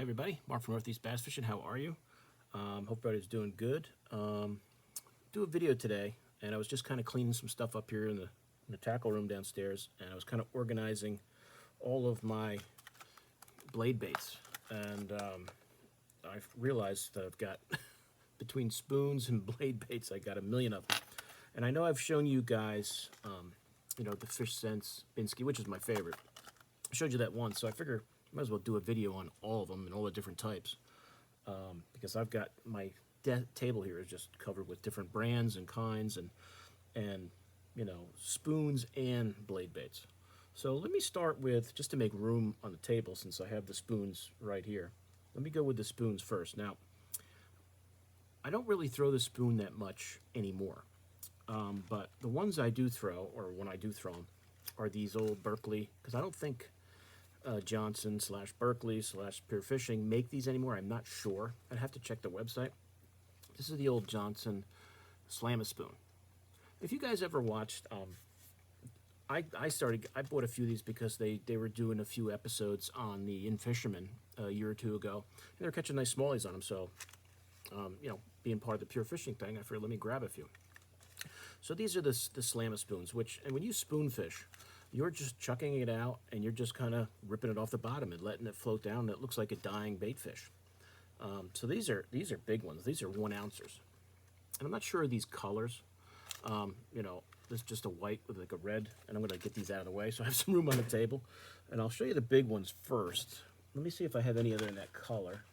everybody, Mark from Northeast Bass Fishing. How are you? Hope everybody's doing good. Do a video today, and I was just kind of cleaning some stuff up here in the tackle room downstairs, and I was kind of organizing all of my blade baits, and I've realized that I've got between spoons and blade baits, I got a million of them. And I know I've shown you guys, the Fish Sense Binski, which is my favorite. I showed you that once, so I figure I might as well do a video on all of them and all the different types, because I've got my table here is just covered with different brands and kinds and spoons and blade baits. So let me start with, just to make room on the table since I have the spoons right here, let me go with the spoons first. Now, I don't really throw the spoon that much anymore, but the ones I do throw, or when I do throw them, are these old Berkley, because I don't think Johnson / Berkley / Pure Fishing make these anymore. I'm not sure. I'd have to check the website. This is the old Johnson Slam-A-Spoon. If you guys ever watched, I bought a few of these because they were doing a few episodes on the In Fisherman a year or two ago. And they were catching nice smallies on them, so, being part of the Pure Fishing thing, I figured let me grab a few. So these are the Slam-A-Spoons, and when you spoon fish, you're just chucking it out and you're just kind of ripping it off the bottom and letting it float down. It looks like a dying bait fish. So these are big ones. These are 1 ounces. And I'm not sure of these colors. This is just a white with like a red, and I'm going to get these out of the way so I have some room on the table. And I'll show you the big ones first. Let me see if I have any other in that color.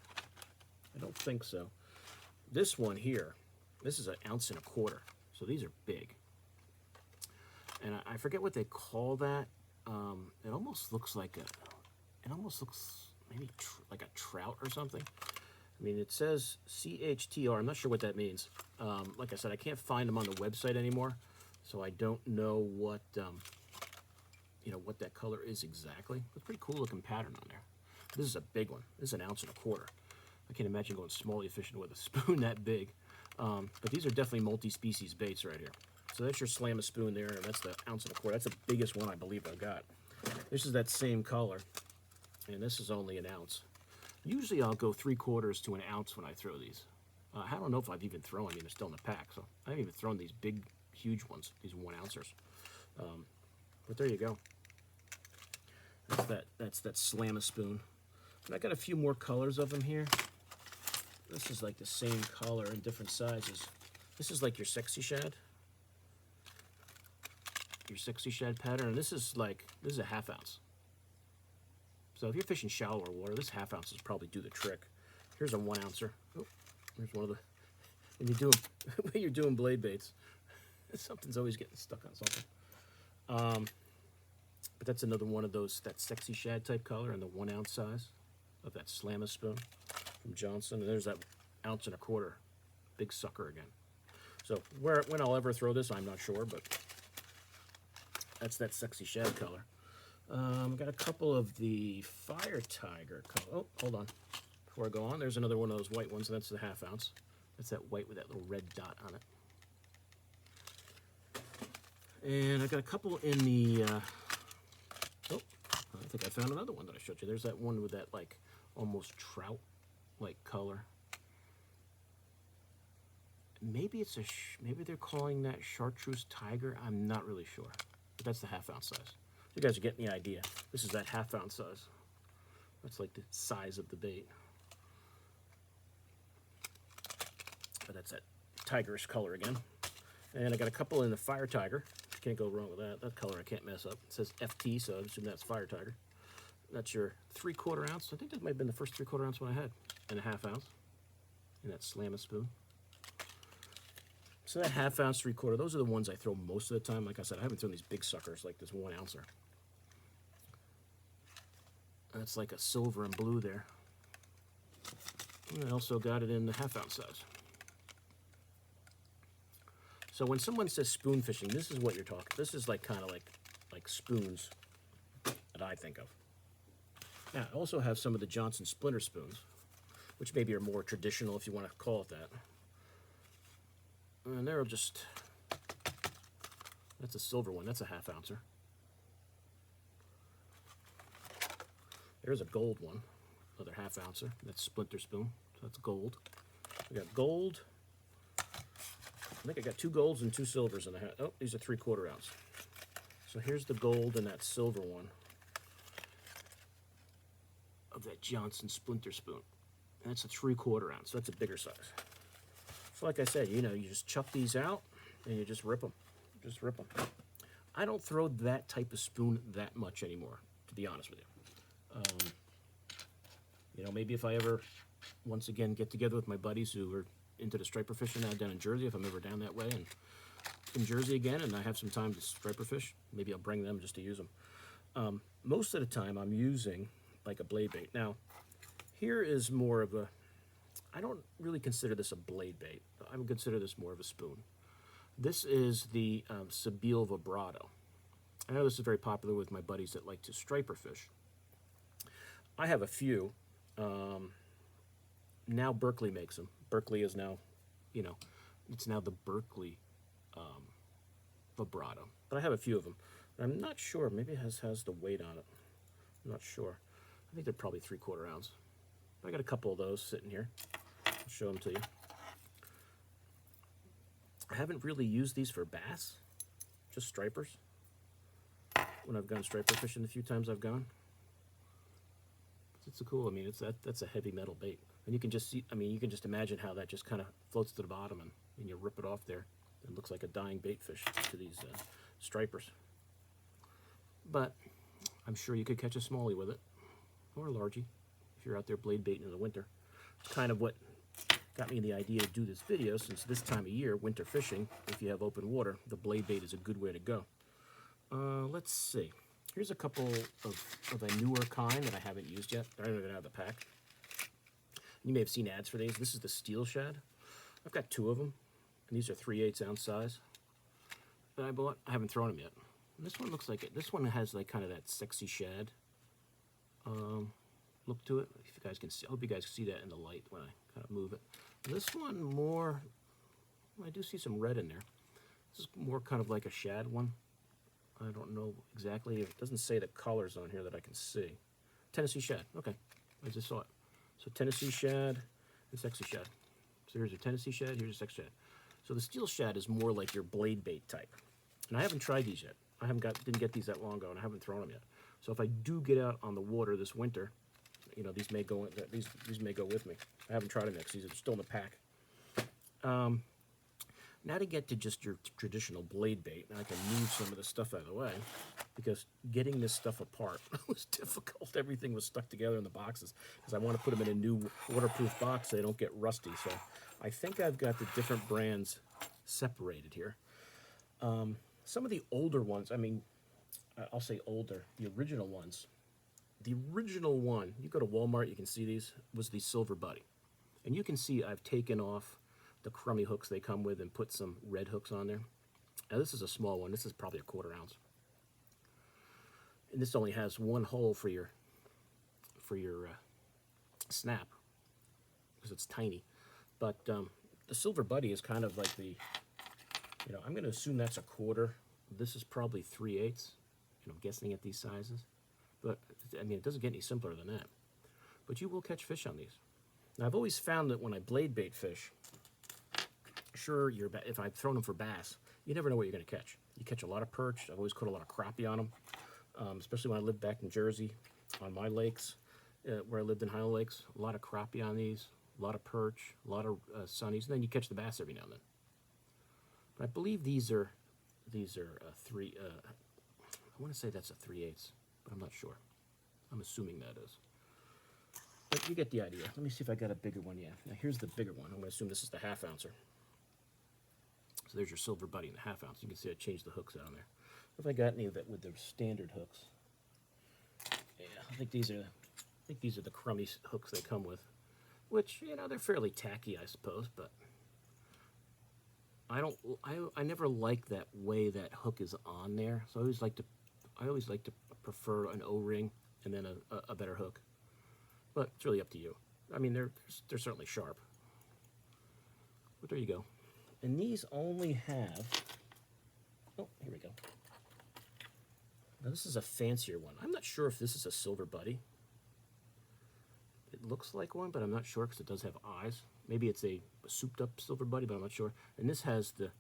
I don't think so. This one here, this is 1.25 ounces. So these are big. And I forget what they call that. It almost looks like maybe like a trout or something. I mean, it says CHTR. I'm not sure what that means. Like I said, I can't find them on the website anymore, so I don't know what what that color is exactly. It's a pretty cool looking pattern on there. This is a big one. This is 1.25 ounces. I can't imagine going smallie fishing with a spoon that big. But these are definitely multi-species baits right here. So that's your Slam-A-Spoon there, and that's the 1.25 ounces. That's the biggest one I believe I've got. This is that same color, and this is only 1 ounce. Usually I'll go 3/4 to 1 ounce when I throw these. I don't know if I've even thrown any. They're still in the pack, so I haven't even thrown these big, huge ones, these 1 ounces. But there you go. That's that Slam-A-Spoon. And I got a few more colors of them here. This is like the same color in different sizes. This is like your Sexy Shad. Your Sexy Shad pattern. And this is a 1/2 ounce. So if you're fishing shallower water, this 1/2 ounce is probably do the trick. Here's a 1 ouncer. Oh, here's one of the. When you're doing blade baits, something's always getting stuck on something. But that's another one of those, that Sexy Shad type color in the 1 ounce size of that Slam-A-Spoon from Johnson. And there's that 1.25 ounce, big sucker again. So when I'll ever throw this, I'm not sure, but that's that Sexy Shad color. I've got a couple of the Fire Tiger color. Oh, hold on. Before I go on, there's another one of those white ones, and that's the 1/2 ounce. That's that white with that little red dot on it. And I've got a couple in the, I think I found another one that I showed you. There's that one with that, almost trout-like color. Maybe maybe they're calling that Chartreuse Tiger. I'm not really sure. But that's the 1/2 ounce size. You guys are getting the idea. This is that 1/2 ounce size. That's like the size of the bait. But that's that tigerish color again. And I got a couple in the Fire Tiger. You can't go wrong with that. That color I can't mess up. It says FT, so I assume that's Fire Tiger. That's your 3/4 ounce. I think that might have been the first 3/4 ounce one I had. And a 1/2 ounce. And that Slam-A-Spoon. So that 1/2 ounce, 3/4, those are the ones I throw most of the time. Like I said, I haven't thrown these big suckers like this 1 ouncer. That's like a silver and blue there. And I also got it in the 1/2 ounce size. So when someone says spoon fishing, this is what you're talking. This is kind of like spoons that I think of. Now, I also have some of the Johnson Splinter spoons, which maybe are more traditional if you want to call it that. And they're just, that's a silver one. That's a 1/2 ouncer. There's a gold one. another half ouncer. That's splinter spoon, so that's gold. We got gold. I think I got 2 golds and 2 silvers in the hat. Oh, these are 3/4 ounce. So here's the gold and that silver one of that Johnson splinter spoon. And that's a 3/4 ounce. So that's a bigger size. So like I said, you know, you just chuck these out and you just rip them. Just rip them. I don't throw that type of spoon that much anymore, to be honest with you. You know, maybe if I ever, once again, get together with my buddies who are into the striper fishing now down in Jersey, if I'm ever down that way and in Jersey again and I have some time to striper fish, maybe I'll bring them just to use them. Most of the time I'm using like a blade bait. Now, here is more of a, I don't really consider this a blade bait. I would consider this more of a spoon. This is the Sebile Vibrato. I know this is very popular with my buddies that like to striper fish. I have a few. Now Berkley makes them. Berkley is now, you know, it's now the Berkley Vibrato. But I have a few of them. And I'm not sure. Maybe it has the weight on it. I'm not sure. I think they're probably 3/4 ounce. But I got a couple of those sitting here. I'll show them to you. I haven't really used these for bass, just stripers. When I've gone striper fishing, the few times I've gone, it's cool. I mean, that's a heavy metal bait, and you can just see. I mean, you can just imagine how that just kind of floats to the bottom, and you rip it off there. It looks like a dying bait fish to these stripers. But I'm sure you could catch a smallie with it, or a largie, if you're out there blade baiting in the winter. It's kind of what got me the idea to do this video, since this time of year, winter fishing, if you have open water, the blade bait is a good way to go. Let's see. Here's a couple of a newer kind that I haven't used yet. I don't even have the pack. You may have seen ads for these. This is the steel shad. I've got 2 of them, and these are 3/8 ounce size that I bought. I haven't thrown them yet. And this one looks like it. This one has like kind of that sexy shad look to it. If you guys can see, I hope you guys can see that in the light when I kind of move it. This one more, I do see some red in there. This is more kind of like a shad one. I don't know exactly. It doesn't say the colors on here that I can see. Tennessee shad. Okay, I just saw it. So Tennessee shad and sexy shad. So here's a Tennessee shad, here's a sexy shad. So the steel shad is more like your blade bait type. And I haven't tried these yet. Didn't get these that long ago, and I haven't thrown them yet. So if I do get out on the water this winter, you know, these may go with me. I haven't tried them yet because these are still in the pack. Now to get to just your traditional blade bait, and I can move some of the stuff out of the way, because getting this stuff apart was difficult. Everything was stuck together in the boxes, because I want to put them in a new waterproof box so they don't get rusty. So I think I've got the different brands separated here. Some of the older ones, I mean, I'll say older, the original ones. The original one, you go to Walmart, you can see these, was the Silver Buddy. And you can see I've taken off the crummy hooks they come with and put some red hooks on there. Now this is a small one. This is probably 1/4 ounce. And this only has 1 hole for your snap, because it's tiny. But the Silver Buddy is kind of like the, you know, I'm going to assume that's 1/4. This is probably 3/8. You know, guessing at these sizes. But I mean, it doesn't get any simpler than that. But you will catch fish on these. Now I've always found that when I blade bait fish, sure, if I've thrown them for bass, you never know what you're going to catch. You catch a lot of perch. I've always caught a lot of crappie on them, especially when I lived back in Jersey on my lakes, where I lived in Highland Lakes. A lot of crappie on these, a lot of perch, a lot of sunnies, and then you catch the bass every now and then. But I believe these are three. I want to say that's a 3/8, but I'm not sure. I'm assuming that is. But you get the idea. Let me see if I got a bigger one. Yeah. Now here's the bigger one. I'm going to assume this is the 1/2 ouncer. So there's your Silver Buddy in the 1/2 ounce. You can see I changed the hooks out on there. If I got any of that with the standard hooks, yeah, I think these are the crummy hooks they come with, which, you know, they're fairly tacky, I suppose. But I never like that way that hook is on there. So I always like to prefer an O-ring and then a better hook. But it's really up to you. I mean, they're certainly sharp. But there you go. And these only have, oh, here we go. Now this is a fancier one. I'm not sure if this is a Silver Buddy. looks like one, but I'm not sure because it does have eyes. Maybe it's a souped up silver buddy, but I'm not sure. And this has the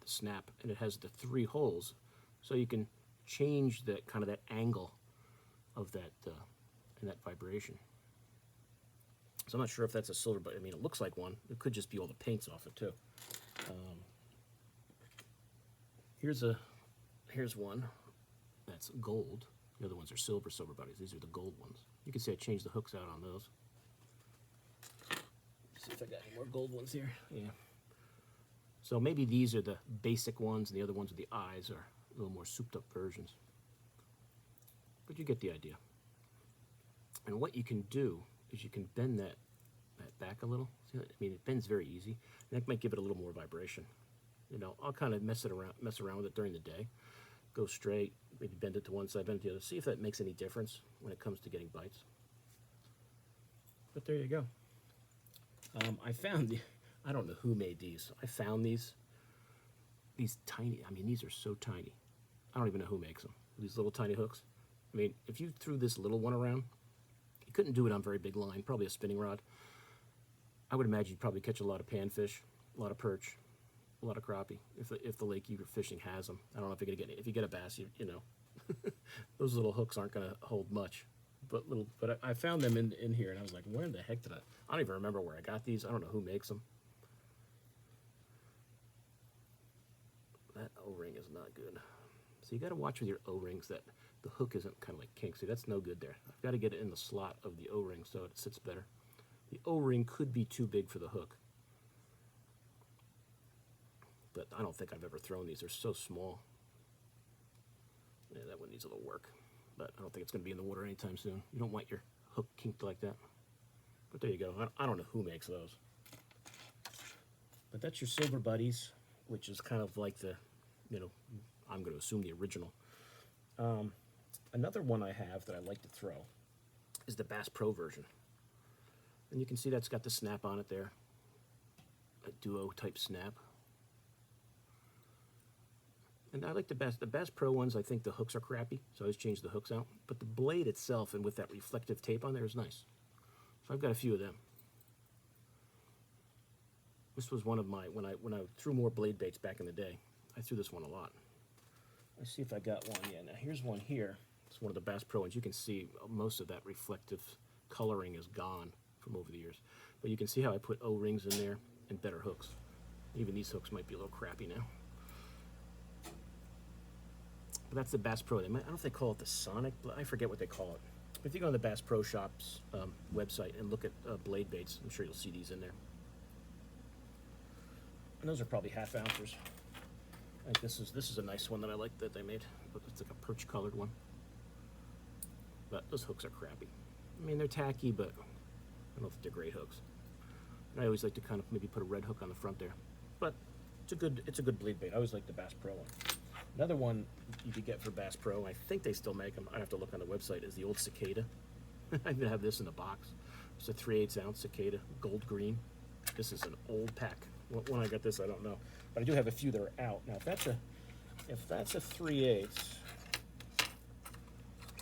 snap, and it has the 3 holes, so you can change that kind of that angle of that and that vibration. So I'm not sure if that's a silver buddy. I mean, it looks like one. It could just be all the paints off it too. Here's one that's gold. The other ones are silver buddies. These are the gold ones. You can see I changed the hooks out on those. See if I got any more gold ones here. Yeah. So maybe these are the basic ones, and the other ones with the eyes are a little more souped up versions. But you get the idea. And what you can do is you can bend that back a little. See, I mean, it bends very easy. And that might give it a little more vibration. You know, I'll kind of mess around with it during the day. Go straight, maybe bend it to one side, bend it to the other. See if that makes any difference when it comes to getting bites. But there you go. I found I don't know who made these. I found these tiny, I mean, these are so tiny. I don't even know who makes them. These little tiny hooks. I mean, if you threw this little one around, you couldn't do it on very big line, probably a spinning rod. I would imagine you'd probably catch a lot of panfish, a lot of perch, a lot of crappie, if the lake you're fishing has them. I don't know if you're gonna get, if you get a bass, you know, those little hooks aren't gonna hold much. But I found them in here, and I was like, where in the heck did I don't even remember where I got these. I don't know who makes them. That O-ring is not good. So you got to watch with your O-rings that the hook isn't kind of like kink. See, that's no good there. I've got to get it in the slot of the O-ring so it sits better. The O-ring could be too big for the hook. But I don't think I've ever thrown these. They're so small. Yeah, that one needs a little work. But I don't think it's going to be in the water anytime soon. You don't want your hook kinked like that. But there you go. I don't know who makes those. But that's your silver buddies, which is kind of like the, you know, I'm going to assume the original. Another one I have that I like to throw is the Bass Pro version. And you can see that's got the snap on it there. A duo type snap. And I like the Bass Pro ones. I think the hooks are crappy, so I always change the hooks out. But the blade itself, and with that reflective tape on there, is nice. So I've got a few of them. This was one of my, when I threw more blade baits back in the day, I threw this one a lot. Let's see if I got one. Yeah, now here's one here. It's one of the Bass Pro ones. You can see most of that reflective coloring is gone from over the years. But you can see how I put O-rings in there and better hooks. Even these hooks might be a little crappy now. But that's the Bass Pro. I don't know if they call it the Sonic, I forget what they call it. But if you go on the Bass Pro Shop's website and look at blade baits, I'm sure you'll see these in there. And those are probably half ounces. I think this is a nice one that I like that they made. It's like a perch colored one. But those hooks are crappy. I mean, they're tacky, but I don't think they're great hooks. And I always like to kind of maybe put a red hook on the front there. But it's a good blade bait. I always like the Bass Pro one. Another one you could get for Bass Pro, I think they still make them, I have to look on the website, is the old Cicada. I even have this in the box. It's a 3/8 ounce Cicada, gold green. This is an old pack. When I got this, I don't know. But I do have a few that are out. Now, if that's a 3/8,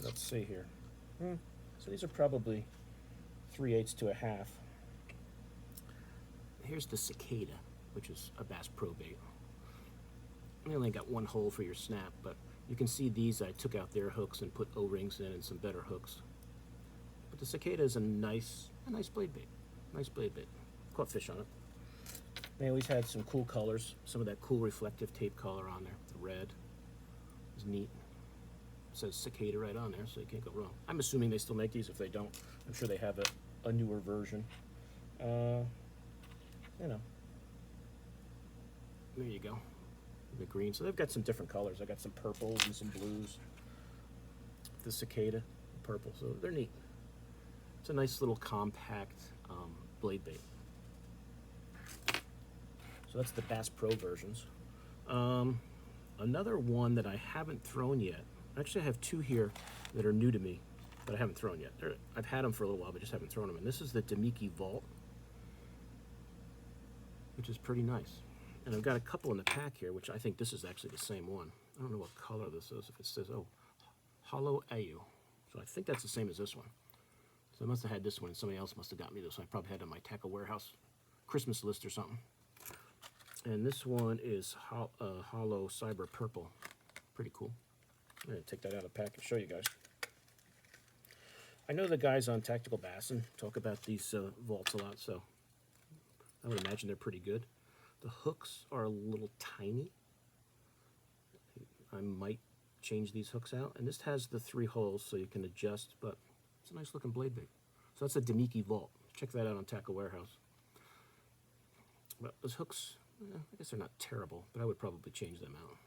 let's see here. So these are probably 3/8 to a half. Here's the Cicada, which is a Bass Pro bait. I only got one hole for your snap, but you can see these, I took out their hooks and put O-rings in and some better hooks. But the Cicada is a nice blade bait. Nice blade bait. Caught fish on it. They always had some cool colors, some of that cool reflective tape color on there. The red is neat. It says Cicada right on there, so you can't go wrong. I'm assuming they still make these. If they don't, I'm sure they have a newer version. You know, there you go. The green. So they've got some different colors. I got some purples and some blues. The Cicada, purple. So they're neat. It's a nice little compact blade bait. So that's the Bass Pro versions. Another one that I haven't thrown yet. Actually, I have two here that are new to me, but I haven't thrown yet. I've had them for a little while, but just haven't thrown them. And this is the Binski Vault, which is pretty nice. And I've got a couple in the pack here, which I think this is actually the same one. I don't know what color this is. If it says, oh, Hollow AU. So I think that's the same as this one. So I must have had this one, and somebody else must have got me this one. I probably had it on my Tackle Warehouse Christmas list or something. And this one is Hollow Cyber Purple. Pretty cool. I'm going to take that out of the pack and show you guys. I know the guys on Tactical Bassin talk about these vaults a lot, so I would imagine they're pretty good. The hooks are a little tiny. I might change these hooks out. And this has the 3 holes so you can adjust, but it's a nice looking blade bait. So that's a Binski vault. Check that out on Tackle Warehouse. But those hooks, I guess they're not terrible, but I would probably change them out.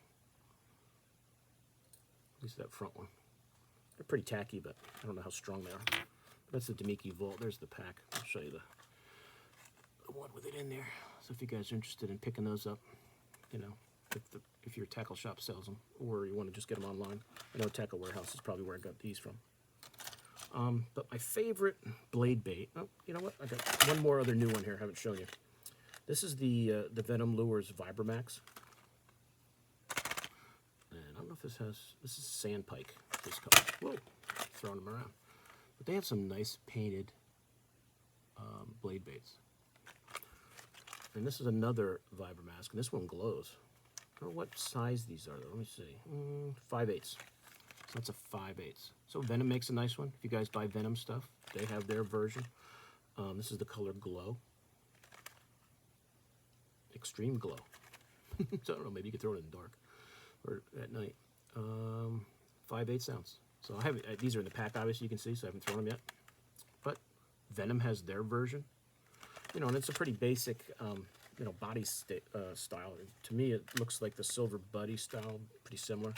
At least that front one. They're pretty tacky, but I don't know how strong they are. But that's the Binski vault. There's the pack. I'll show you the one with it in there. So if you guys are interested in picking those up, you know, if your tackle shop sells them, or you want to just get them online. I know Tackle Warehouse is probably where I got these from. But my favorite blade bait, oh, you know what? I got one more other new one here I haven't shown you. This is the Venom Lures Vibramax. And I don't know if this is Sandpike, this color. Whoa, throwing them around. But they have some nice painted blade baits. And this is another Vibramax, and this one glows. I don't know what size these are, though. Let me see. 5/8. So that's a 5/8. So Venom makes a nice one. If you guys buy Venom stuff, they have their version. This is the color Glow. Extreme Glow. So I don't know, maybe you could throw it in the dark or at night. 5/8 ounce. So I have these are in the pack, obviously you can see, so I haven't thrown them yet. But Venom has their version. You know, and it's a pretty basic, you know, body style. To me, it looks like the Silver Buddy style, pretty similar.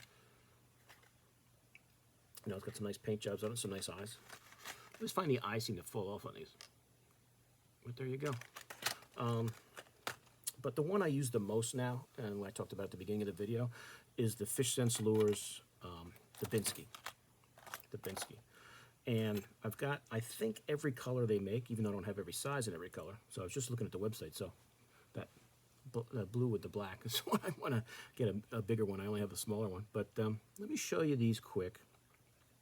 You know, it's got some nice paint jobs on it, some nice eyes. I always find the eyes seem to fall off on these. But there you go. But the one I use the most now, and what I talked about at the beginning of the video, is the Fish Sense Lures, the Binski. The Binski. And I've got, I think, every color they make, even though I don't have every size in every color. So I was just looking at the website, so that blue with the black is what I want to get a bigger one. I only have a smaller one. But let me show you these quick.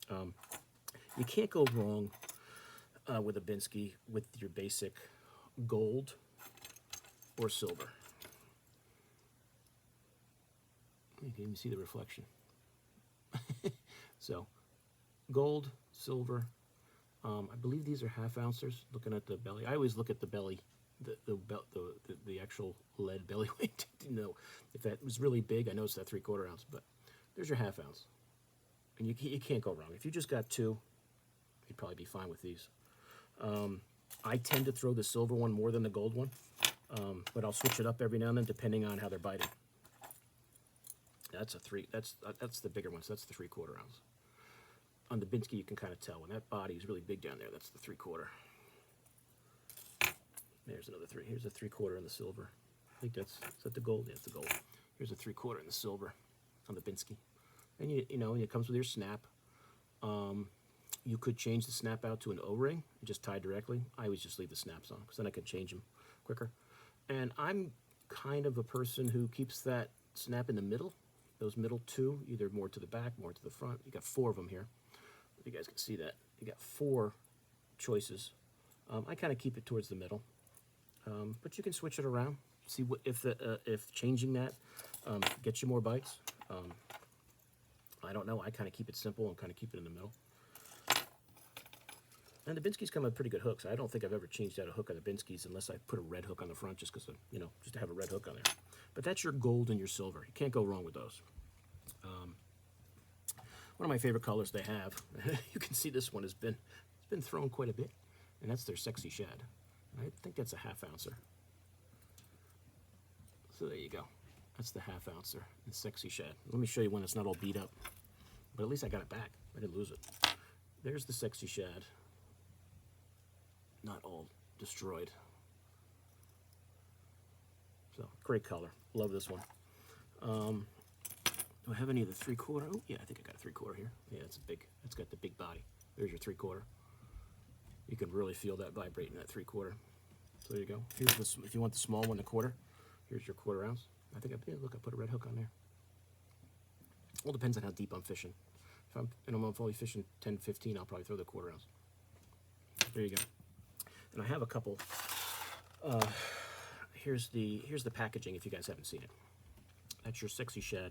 You can't go wrong with a Binski with your basic gold or silver. You can even see the reflection. So, gold, silver. I believe these are 1/2 ounces. Looking at the belly, I always look at the belly, the actual lead belly weight. Didn't know if that was really big. I know it's that 3/4 ounce, but there's your 1/2 ounce, and you can't go wrong. If you just got 2, you'd probably be fine with these. I tend to throw the silver one more than the gold one, but I'll switch it up every now and then depending on how they're biting. That's a 3. That's the bigger one. So that's the 3/4 ounce. On the Binski, you can kind of tell when that body is really big down there. That's the 3/4. There's another 3. Here's a 3/4 in the silver. I think is that the gold? Yeah, it's the gold. Here's a 3/4 in the silver on the Binski. And you know, it comes with your snap. You could change the snap out to an O-ring and just tie directly. I always just leave the snaps on because then I can change them quicker. And I'm kind of a person who keeps that snap in the middle. Those middle 2, either more to the back, more to the front. You got 4 of them here. If you guys can see that, you got 4 choices. I kind of keep it towards the middle, but you can switch it around. See what if changing that gets you more bites. I don't know. I kind of keep it simple and kind of keep it in the middle. And the Binskis come with pretty good hooks. I don't think I've ever changed out a hook on the Binskis unless I put a red hook on the front just because, you know, just to have a red hook on there. But that's your gold and your silver. You can't go wrong with those. One of my favorite colors they have, you can see this one has been thrown quite a bit, and that's their Sexy Shad. I think that's a 1/2 ouncer. So there you go. That's the 1/2 ouncer, the Sexy Shad. Let me show you one that's not all beat up, but at least I got it back. I didn't lose it. There's the Sexy Shad. Not all destroyed. So great color. Love this one. Do I have any of the 3/4? Oh yeah, I think I got a 3/4 here. Yeah, it's big. It's got the big body. There's your 3/4. You can really feel that vibrating, that 3/4. So there you go. Here's this. If you want the small one, the 1/4. Here's your 1/4 ounce. I think look, I put a red hook on there. Well, depends on how deep I'm fishing. If I'm only fishing 10, 15, I'll probably throw the 1/4 ounce. There you go. And I have a couple. Here's the packaging if you guys haven't seen it. That's your sexy shad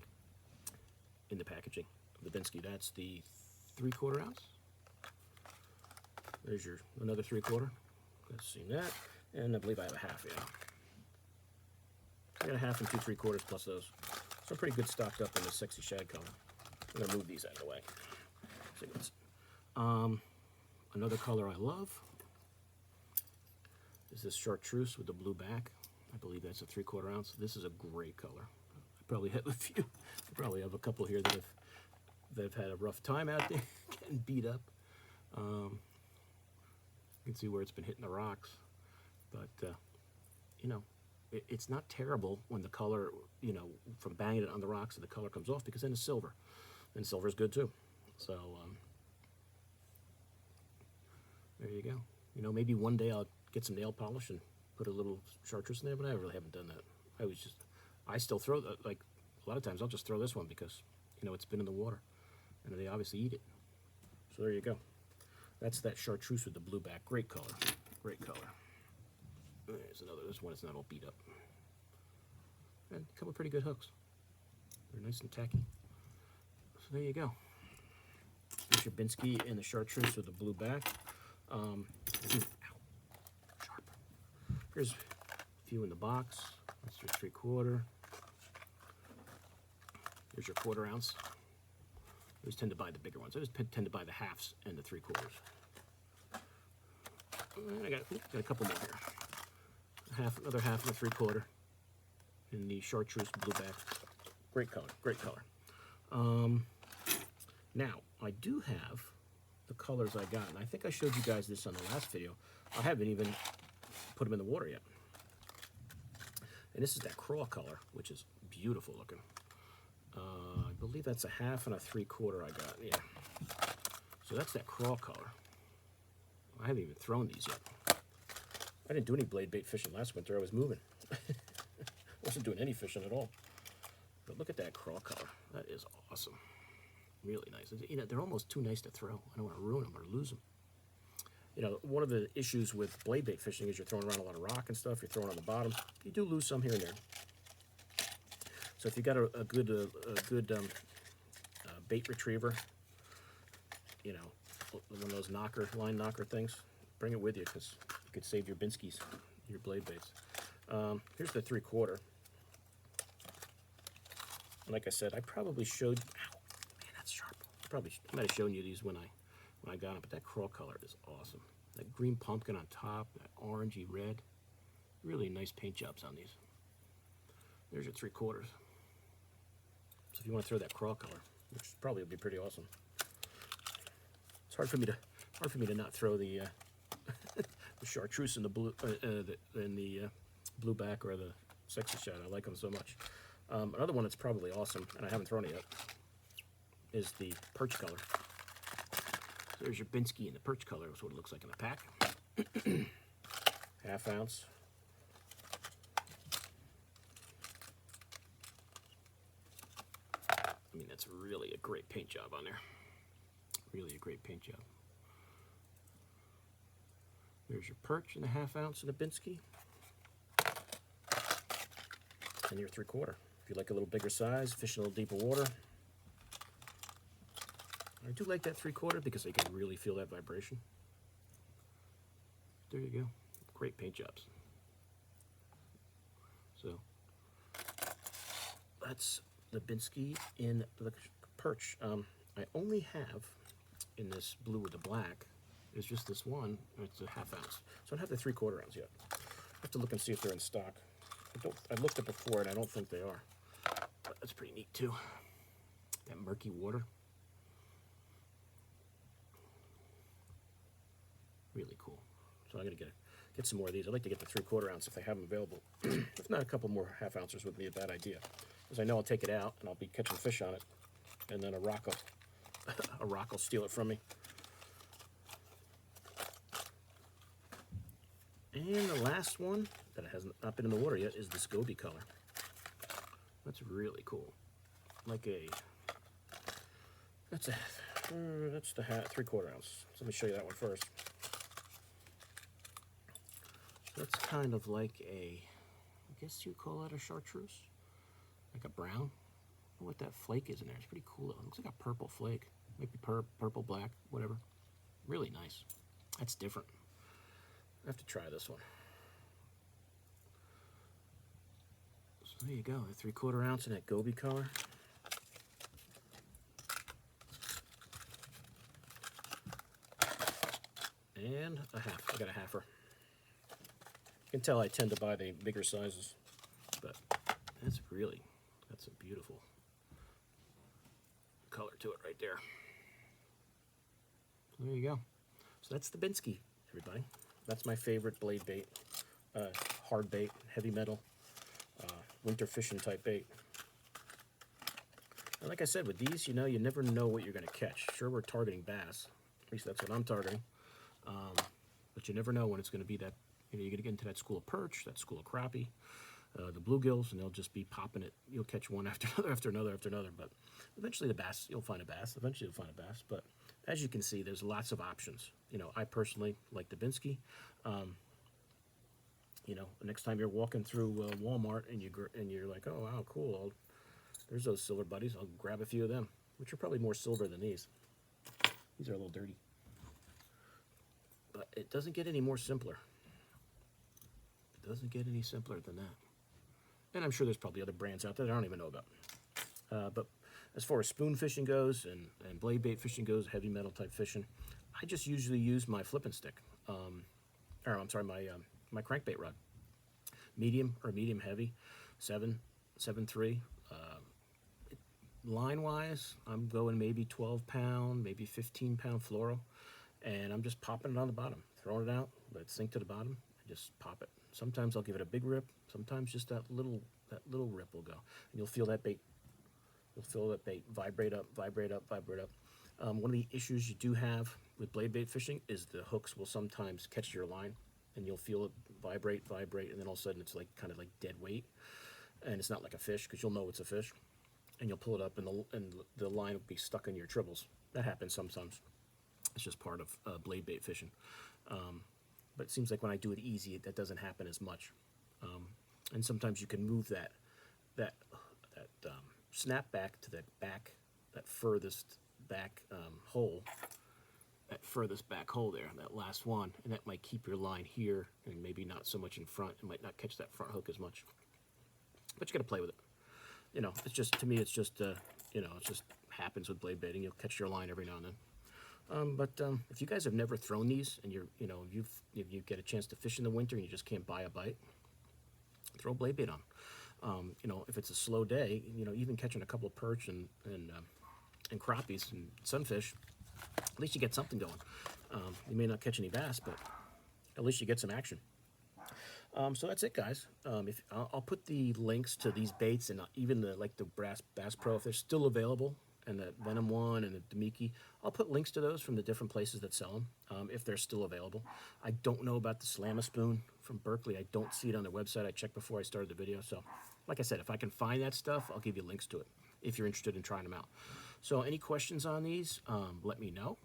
in the packaging of the Binski. That's the 3/4 ounce. There's your another 3/4. Let's see that. And I believe I have a half, yeah. I got a half and 2 3/4 plus those. So I'm pretty good stocked up in the sexy shad color. I'm gonna move these out of the way. Another color I love is this chartreuse with the blue back. I believe that's a 3/4 ounce. This is a great color. I probably have a few. I probably have a couple here that have had a rough time out there, getting beat up. You can see where it's been hitting the rocks, but you know, it's not terrible when the color, you know, from banging it on the rocks and the color comes off, because then it's silver, and silver is good too. So there you go. You know, maybe one day I'll get some nail polish and put a little chartreuse in there, but I really haven't done that. I still throw that, like a lot of times I'll just throw this one because, you know, it's been in the water and they obviously eat it. So there you go. That's that chartreuse with the blue back. Great color. Great color. There's another. This one is not all beat up. And a couple pretty good hooks. They're nice and tacky. So there you go. There's your Binski and the chartreuse with the blue back. Sharp. Here's a few in the box. That's your 3/4. There's your 1/4 ounce. I always tend to buy the bigger ones. I just tend to buy the halves and the 3/4. And I got a couple more here. Another half and a 3/4 in the chartreuse blue back. Great color, great color. Now, I do have the colors I got, and I think I showed you guys this on the last video. I haven't even put them in the water yet. And this is that craw color, which is beautiful looking. I believe that's a half and a 3/4 I got, yeah. So that's that craw color. I haven't even thrown these yet. I didn't do any blade bait fishing last winter. I was moving. Wasn't doing any fishing at all. But look at that craw color. That is awesome. Really nice. You know, they're almost too nice to throw. I don't want to ruin them or lose them. You know, one of the issues with blade bait fishing is you're throwing around a lot of rock and stuff. You're throwing on the bottom. You do lose some here and there. So if you got a good bait retriever, you know, one of those line knocker things, bring it with you, because you could save your Binskis, your blade baits. Here's the 3/4. Like I said, I probably showed. Ow, man, that's sharp. I might have shown you these when I got them, but that craw color is awesome. That green pumpkin on top, that orangey red, really nice paint jobs on these. There's your 3/4. So if you want to throw that craw color, which probably would be pretty awesome. It's hard for me to not throw the the chartreuse and the blue blue back or the sexy shad. I like them so much. Another one that's probably awesome, and I haven't thrown it yet, is the perch color. So there's your Binski in the perch color. That's what it looks like in the pack. Half ounce. I mean, that's really a great paint job on there. Really a great paint job. There's your perch in the half ounce of the Binski. And your 3/4. If you like a little bigger size, fish in a little deeper water. I do like that 3/4 because I can really feel that vibration. There you go. Great paint jobs. So that's the Binski in the perch. I only have in this blue with the black is just this one. It's a half ounce. So I don't have the 3/4 ounce yet. I have to look and see if they're in stock. I looked at before and I don't think they are. But that's pretty neat too. That murky water. Really cool. So I'm gonna get some more of these. I'd like to get the 3/4 ounce if they have them available. If not, a couple more half ounces wouldn't be a bad idea. Because I know I'll take it out and I'll be catching fish on it. And then a rock will steal it from me. And the last one that has not been in the water yet is this goby color. That's really cool. Like that's the 3/4 ounce. So let me show you that one first. That's kind of like a, I guess you call that a chartreuse, like a brown. I don't know what that flake is in there. It's pretty cool. It looks like a purple flake, maybe purple, black, whatever. Really nice. That's different. I have to try this one. So there you go, a 3/4 ounce in that Gobi color. And a half. I got a halfer. You can tell I tend to buy the bigger sizes, but that's a beautiful color to it right there. There you go. So that's the Binski, everybody. That's my favorite blade bait, hard bait, heavy metal, winter fishing type bait. And like I said, with these, you know, you never know what you're going to catch. Sure, we're targeting bass. At least that's what I'm targeting. But you never know when it's going to be that, you know, you're going to get into that school of perch, that school of crappie, the bluegills, and they'll just be popping it. You'll catch one after another, after another, after another. But eventually the bass, you'll find a bass. Eventually you'll find a bass. But as you can see, there's lots of options. You know, I personally like the Binski. You know, the next time you're walking through Walmart and you're like, oh wow, cool. There's those silver buddies. I'll grab a few of them, which are probably more silver than these. These are a little dirty. But it doesn't get any more simpler. It doesn't get any simpler than that. And I'm sure there's probably other brands out there that I don't even know about. But as far as spoon fishing goes and blade bait fishing goes, heavy metal type fishing, I just usually use my flipping stick. My crankbait rod. Medium or medium heavy, 7.3. Line-wise, I'm going maybe 12-pound, maybe 15-pound fluoro, and I'm just popping it on the bottom, throwing it out, let it sink to the bottom, and just pop it. Sometimes I'll give it a big rip. Sometimes just that little rip will go, and you'll feel that bait. You'll feel that bait vibrate up, vibrate up, vibrate up. One of the issues you do have with blade bait fishing is the hooks will sometimes catch your line, and you'll feel it vibrate, vibrate, and then all of a sudden it's like kind of like dead weight, and it's not like a fish because you'll know it's a fish. And you'll pull it up, and the line will be stuck in your tribbles. That happens sometimes. It's just part of blade bait fishing. But it seems like when I do it easy, that doesn't happen as much. And sometimes you can move that snap back to the back, that furthest back hole, there, that last one, and that might keep your line here, and maybe not so much in front. It might not catch that front hook as much. But you got to play with it. You know, it's just, to me, it's just, you know, it just happens with blade baiting. You'll catch your line every now and then. But if you guys have never thrown these, and you get a chance to fish in the winter and you just can't buy a bite, throw blade bait on. You know, if it's a slow day, you know, even catching a couple of perch and crappies and sunfish, at least you get something going. You may not catch any bass, but at least you get some action. So that's it, guys. I'll put the links to these baits and even the Bass Pro, if they're still available, and the Venom one and the Demiki. I'll put links to those from the different places that sell them, if they're still available. I don't know about the Slamma spoon from Berkeley. I don't see it on their website. I checked before I started the video. So, like I said, if I can find that stuff, I'll give you links to it if you're interested in trying them out. So, any questions on these, let me know,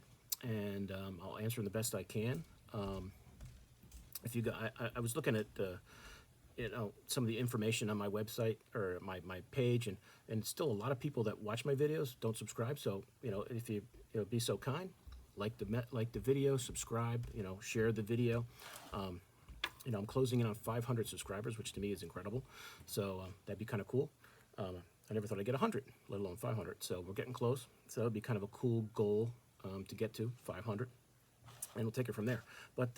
and I'll answer them the best I can. If you got, I was looking at you know, some of the information on my website or my page, and still a lot of people that watch my videos don't subscribe. So, you know, if you be so kind, like the video, subscribe, you know, share the video. You know, I'm closing in on 500 subscribers, which to me is incredible. So that'd be kind of cool. I never thought I'd get 100, let alone 500. So we're getting close. So it'd be kind of a cool goal to get to 500, and we'll take it from there. But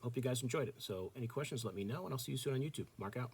hope you guys enjoyed it. So any questions, let me know, and I'll see you soon on YouTube. Mark out.